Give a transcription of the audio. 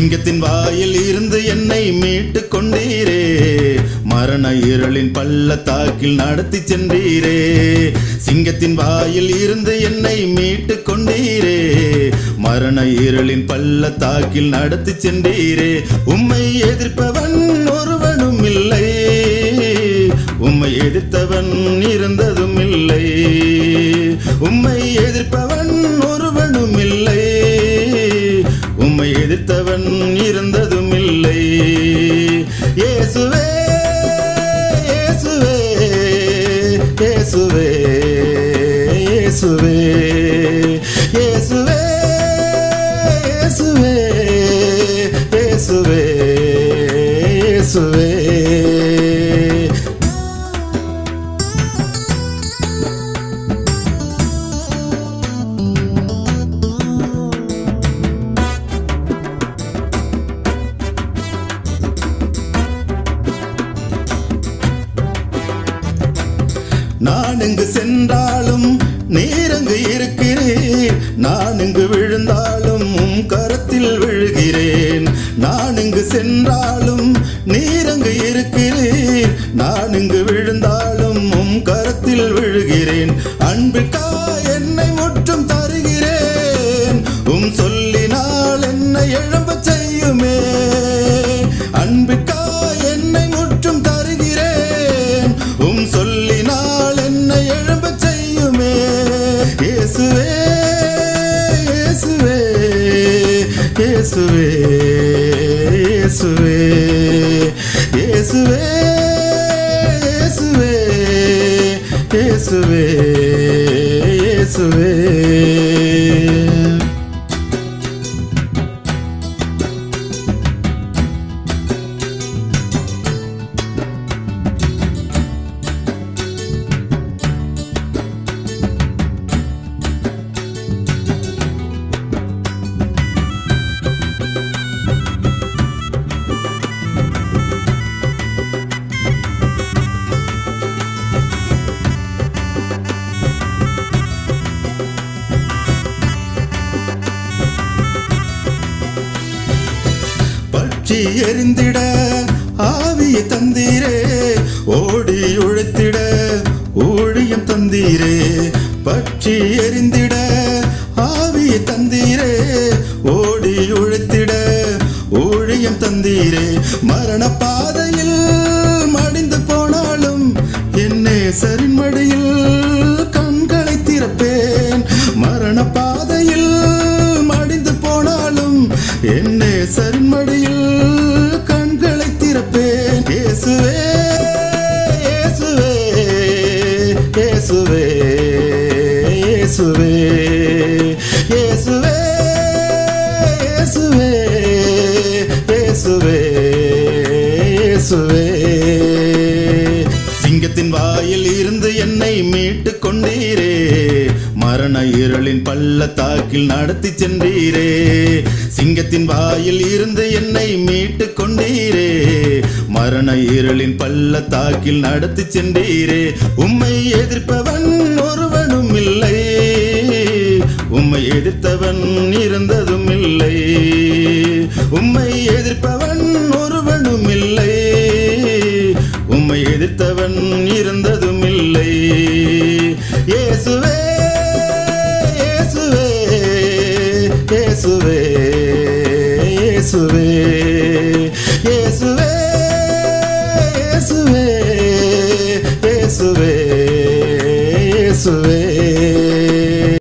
சிங்கத்தின் வாயில் இருந்து என்னை மீட்டு கொண்டீரே, மரண இருளின் பள்ளத்தாக்கில் நடத்தி சென்றீரே. சிங்கத்தின் வாயில் இருந்து என்னை மீட்டு கொண்டீரே, மரண இருளின் பள்ளத்தாக்கில் நடத்தி சென்றீரே. உம்மை எதிர்ப்பவன் ஒருவனும் இல்லை, உம்மை எதிர்த்தவன் இருந்ததும் இல்லை. உம்மை எதிர்ப்பவன் ஒருவனும் இல்லை, உம்மை எதிர்த்தவன் இருந்ததும் இல்லை. இயேசுவே இயேசுவே இயேசுவே இயேசுவே இயேசுவே இயேசுவே இயேசுவே இயேசுவே. நான் எங்கு சென்றாலும் நீர் அங்கு இருக்கிறீர், நான் எங்கு விழுந்தாலும் உம் கரத்தில் விழுகிறேன். நான் எங்கு சென்றாலும் நீர் அங்கு இருக்கிறீர், நான் எங்கு விழுந்தாலும் உம் கரத்தில் விழுகிறேன். அன்பிற்காய் என்னை முற்றும் தருகிறேன், உம் சொல்லினால் என்னை எழும்ப செய்யுமே. அன்பிற்காய் என்னை முற்றும் தருகிறேன், உம் சொல்லினால் என்னை எழும்ப செய்யுமே. இயேசுவே இயேசுவே இயேசுவே இயேசுவே இயேசுவே இயேசுவே இயேசுவே இயேசுவே. பற்றி எரிந்திட ஆவியை தந்தீரே, ஓடி உழைத்திட ஊழியம் தந்தீரே. பற்றி எரிந்திட ஆவியை தந்தீரே, ஓடி உழைத்திட ஊழியம் தந்தீரே. மரண பாதையில் மடிந்து போனாலும் என் நேசரின் மடியில் கண்களை திறப்பேன். மரண பாதையில் மடிந்து போனாலும் என் நேசரின் மடியில் கண்களை திறப்பேன். இயேசுவே இயேசுவே இயேசுவே இயேசுவே இயேசுவே இயேசுவே இயேசுவே இயேசுவே. சிங்கத்தின் வாயில் இருந்து என்னை மீட்டு கொண்டீரே, மரண இருளின் பள்ளத்தாக்கில் நடத்தி சென்றீரே. சிங்கத்தின் வாயில் இருந்து என்னை மீட்டு கொண்டீரே, மரண இருளின் பள்ளத்தாக்கில் நடத்தி சென்றீரே. உம்மை எதிர்ப்பவன் ஒருவனும் இல்லை, உம்மை எதிர்த்தவன் இருந்ததும் இல்லை. உம்மை எதிர்ப்பவன் ஒருவனும் இல்லை, உம்மை எதிர்த்தவன் இருந்ததும் இல்லை. இயேசுவே இயேசுவே இயேசுவே இயேசுவே இயேசுவே இயேசுவே இயேசுவே இயேசுவே.